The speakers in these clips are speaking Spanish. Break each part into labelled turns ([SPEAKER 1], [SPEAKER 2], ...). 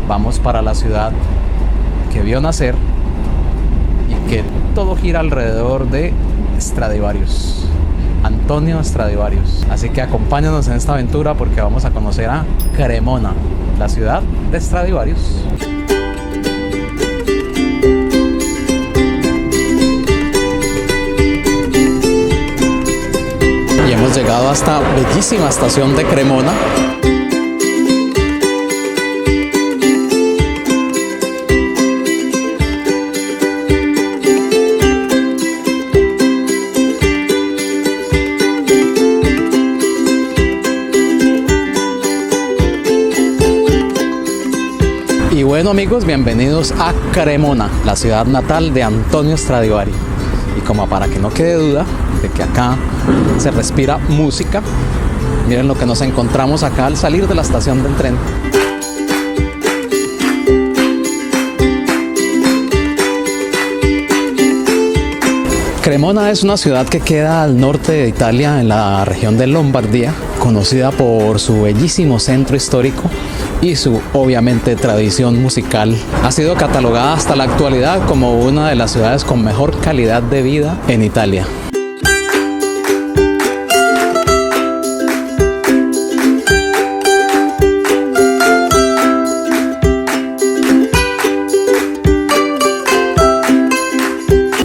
[SPEAKER 1] vamos para la ciudad que vio nacer y que todo gira alrededor de Stradivarius, Antonio Stradivarius. Así que acompáñanos en esta aventura porque vamos a conocer a Cremona, la ciudad de Stradivarius. Y hemos llegado a esta bellísima estación de Cremona. Y bueno amigos, bienvenidos a Cremona, la ciudad natal de Antonio Stradivari. Y como para que no quede duda de que acá se respira música, miren lo que nos encontramos acá al salir de la estación del tren. Cremona es una ciudad que queda al norte de Italia, en la región de Lombardía, conocida por su bellísimo centro histórico y su, obviamente, tradición musical. Ha sido catalogada hasta la actualidad como una de las ciudades con mejor calidad de vida en Italia.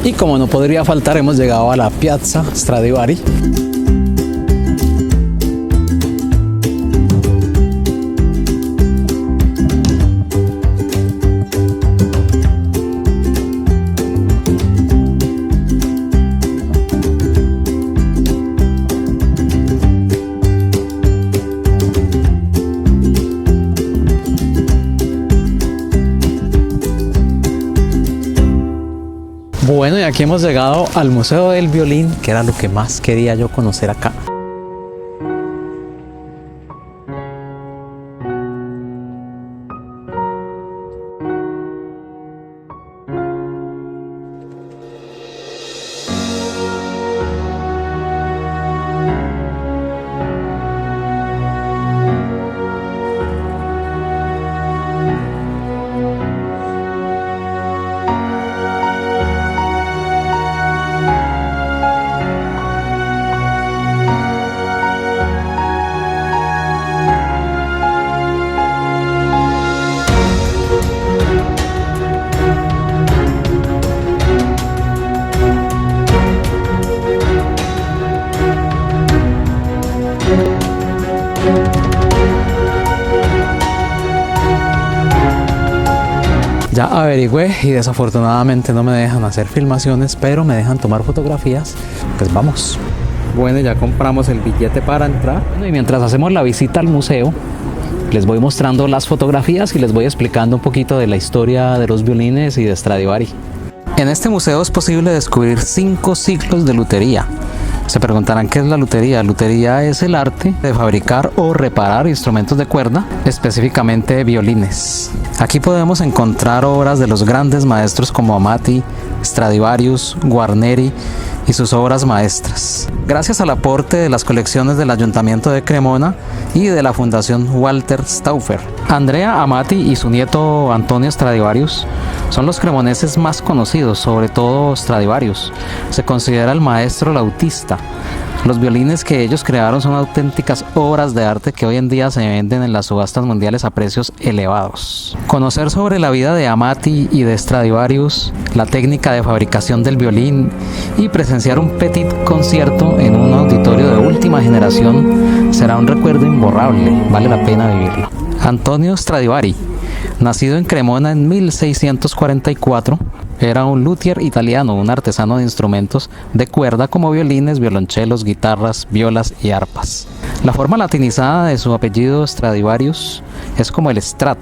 [SPEAKER 1] Y como no podría faltar, hemos llegado a la Piazza Stradivari. Bueno, y aquí hemos llegado al Museo del Violín, que era lo que más quería yo conocer acá. Ya averigüé y desafortunadamente no me dejan hacer filmaciones, pero me dejan tomar fotografías. Pues vamos. Bueno, ya compramos el billete para entrar. Bueno, y mientras hacemos la visita al museo, les voy mostrando las fotografías y les voy explicando un poquito de la historia de los violines y de Stradivari. En este museo es posible descubrir 5 siglos de lutería. Se preguntarán qué es la lutería. Lutería es el arte de fabricar o reparar instrumentos de cuerda, específicamente violines. Aquí podemos encontrar obras de los grandes maestros como Amati, Stradivarius, Guarneri y sus obras maestras. Gracias al aporte de las colecciones del Ayuntamiento de Cremona y de la Fundación Walter Stauffer, Andrea Amati y su nieto Antonio Stradivarius son los cremoneses más conocidos, sobre todo Stradivarius. Se considera el maestro lautista. Los violines que ellos crearon son auténticas obras de arte que hoy en día se venden en las subastas mundiales a precios elevados. Conocer sobre la vida de Amati y de Stradivarius, la técnica de fabricación del violín y presenciar un petit concierto en un auditorio de última generación será un recuerdo imborrable, vale la pena vivirlo. Antonio Stradivari, nacido en Cremona en 1644, era un luthier italiano, un artesano de instrumentos de cuerda como violines, violonchelos, guitarras, violas y arpas. La forma latinizada de su apellido Stradivarius es como el Strat,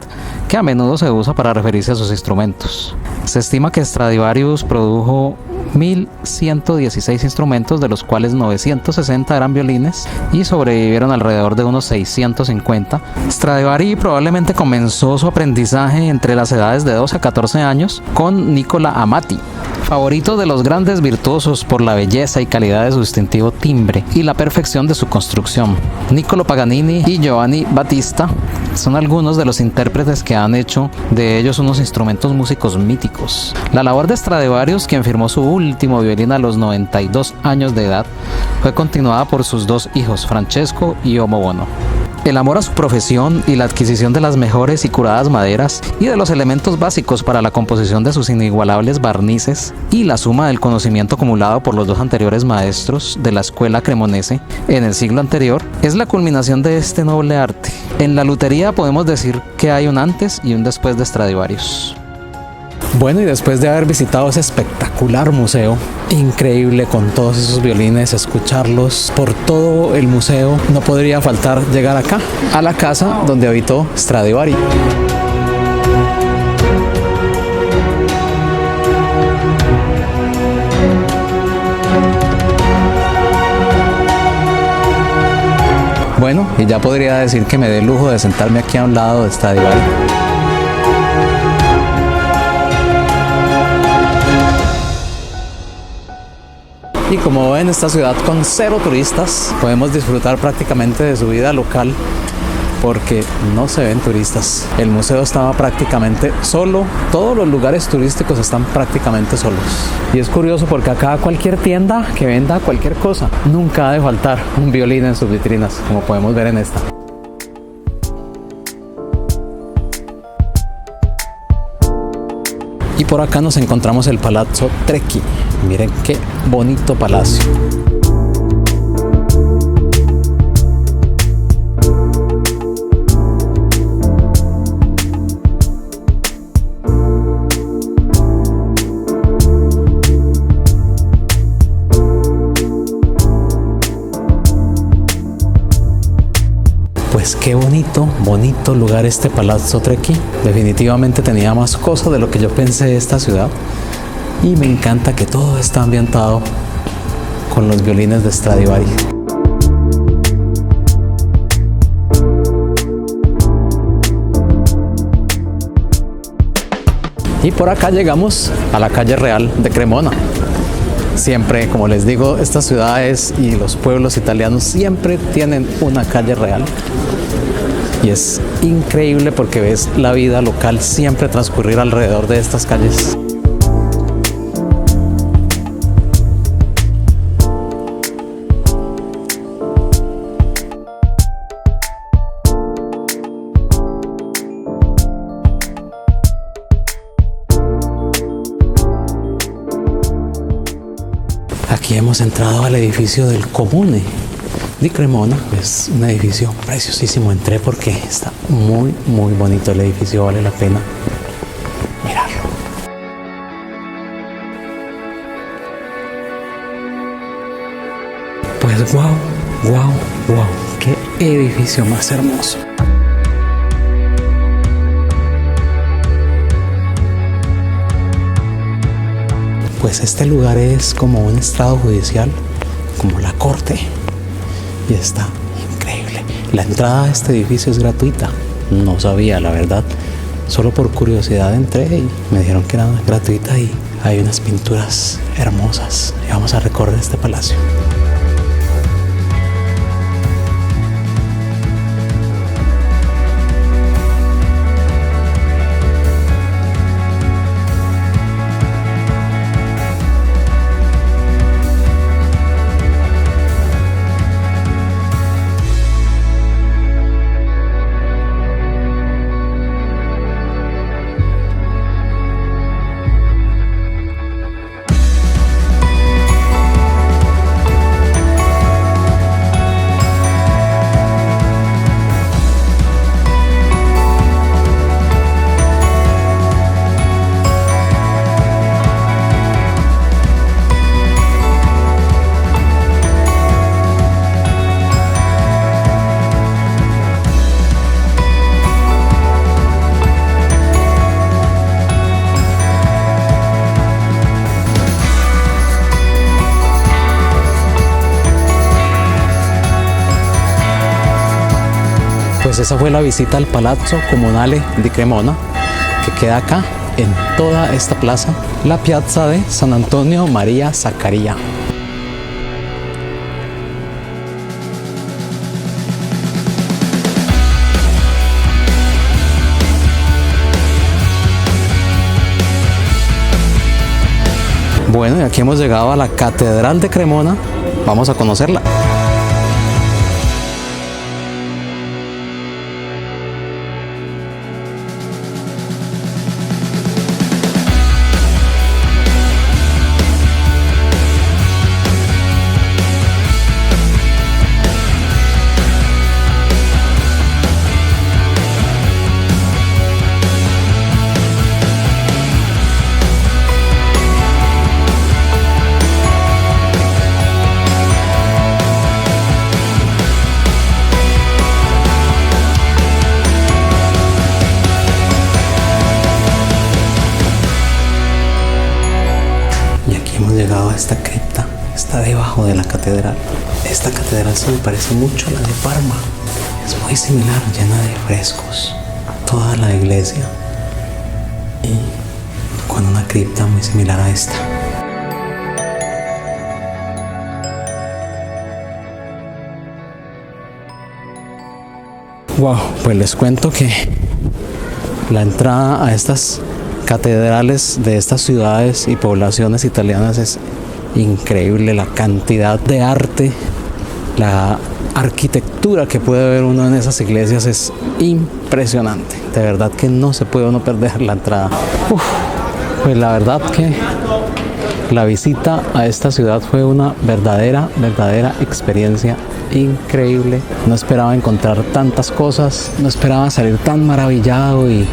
[SPEAKER 1] que a menudo se usa para referirse a sus instrumentos. Se estima que Stradivarius produjo 1116 instrumentos, de los cuales 960 eran violines y sobrevivieron alrededor de unos 650. Stradivari probablemente comenzó su aprendizaje entre las edades de 12 a 14 años con Nicola Amati, favorito de los grandes virtuosos por la belleza y calidad de su distintivo timbre y la perfección de su construcción. Niccolo Paganini y Giovanni Battista son algunos de los intérpretes que han hecho de ellos unos instrumentos músicos míticos. La labor de Stradivarius, quien firmó su último violín a los 92 años de edad, fue continuada por sus dos hijos, Francesco y Omo Bono. El amor a su profesión y la adquisición de las mejores y curadas maderas y de los elementos básicos para la composición de sus inigualables barnices y la suma del conocimiento acumulado por los dos anteriores maestros de la escuela cremonese en el siglo anterior es la culminación de este noble arte. En la lutería podemos decir que hay un antes y un después de Stradivarius. Bueno, y después de haber visitado ese espectacular museo, increíble con todos esos violines, escucharlos por todo el museo, no podría faltar llegar acá, a la casa donde habitó Stradivari. Bueno, y ya podría decir que me dé el lujo de sentarme aquí a un lado de Stradivari. Y como ven, esta ciudad con cero turistas, podemos disfrutar prácticamente de su vida local porque no se ven turistas. El museo estaba prácticamente solo, todos los lugares turísticos están prácticamente solos. Y es curioso porque acá cualquier tienda que venda cualquier cosa, nunca ha de faltar un violín en sus vitrinas, como podemos ver en esta. Y por acá nos encontramos el Palazzo Trecchi. Miren qué bonito palacio. Pues qué bonito lugar este Palazzo Trecchi. Definitivamente tenía más cosas de lo que yo pensé de esta ciudad. Y me encanta que todo está ambientado con los violines de Stradivari. Y por acá llegamos a la calle real de Cremona. Siempre, como les digo, estas ciudades y los pueblos italianos siempre tienen una calle real. Y es increíble porque ves la vida local siempre transcurrir alrededor de estas calles. Aquí hemos entrado al edificio del Comune di Cremona. Es un edificio preciosísimo. Entré porque está muy bonito el edificio, vale la pena mirarlo. Pues wow, qué edificio más hermoso. Pues este lugar es como un estrado judicial, como la corte, y está increíble. La entrada a este edificio es gratuita. No sabía, la verdad. Solo por curiosidad entré y me dijeron que era gratuita y hay unas pinturas hermosas. Y vamos a recorrer este palacio. Pues esa fue la visita al Palazzo Comunale di Cremona, que queda acá en toda esta plaza, la piazza de San Antonio María Zaccaria. Bueno, y aquí hemos llegado a la Catedral de Cremona. Vamos a conocerla. Hemos llegado a esta cripta, está debajo de la catedral. Esta catedral se me parece mucho a la de Parma. Es muy similar, llena de frescos, toda la iglesia y con una cripta muy similar a esta. Wow, pues les cuento que la entrada a estas catedrales de estas ciudades y poblaciones italianas es increíble. La cantidad de arte, la arquitectura que puede ver uno en esas iglesias es impresionante. De verdad que no se puede uno perder la entrada. Pues la verdad que la visita a esta ciudad fue una verdadera experiencia increíble. No esperaba encontrar tantas cosas, no esperaba salir tan maravillado y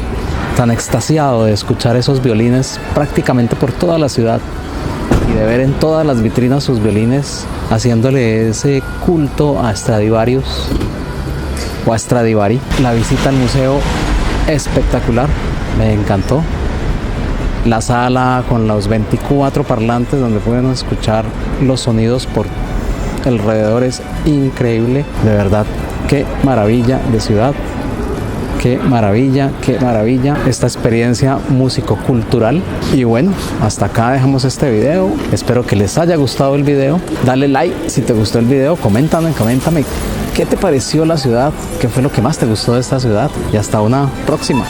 [SPEAKER 1] tan extasiado de escuchar esos violines prácticamente por toda la ciudad y de ver en todas las vitrinas sus violines haciéndole ese culto a Stradivarius o a Stradivari. La visita al museo espectacular, me encantó. La sala con los 24 parlantes donde pueden escuchar los sonidos por alrededor es increíble. De verdad, qué maravilla de ciudad. Qué maravilla esta experiencia músico-cultural. Y bueno, hasta acá dejamos este video. Espero que les haya gustado el video. Dale like si te gustó el video, coméntame qué te pareció la ciudad, qué fue lo que más te gustó de esta ciudad y hasta una próxima.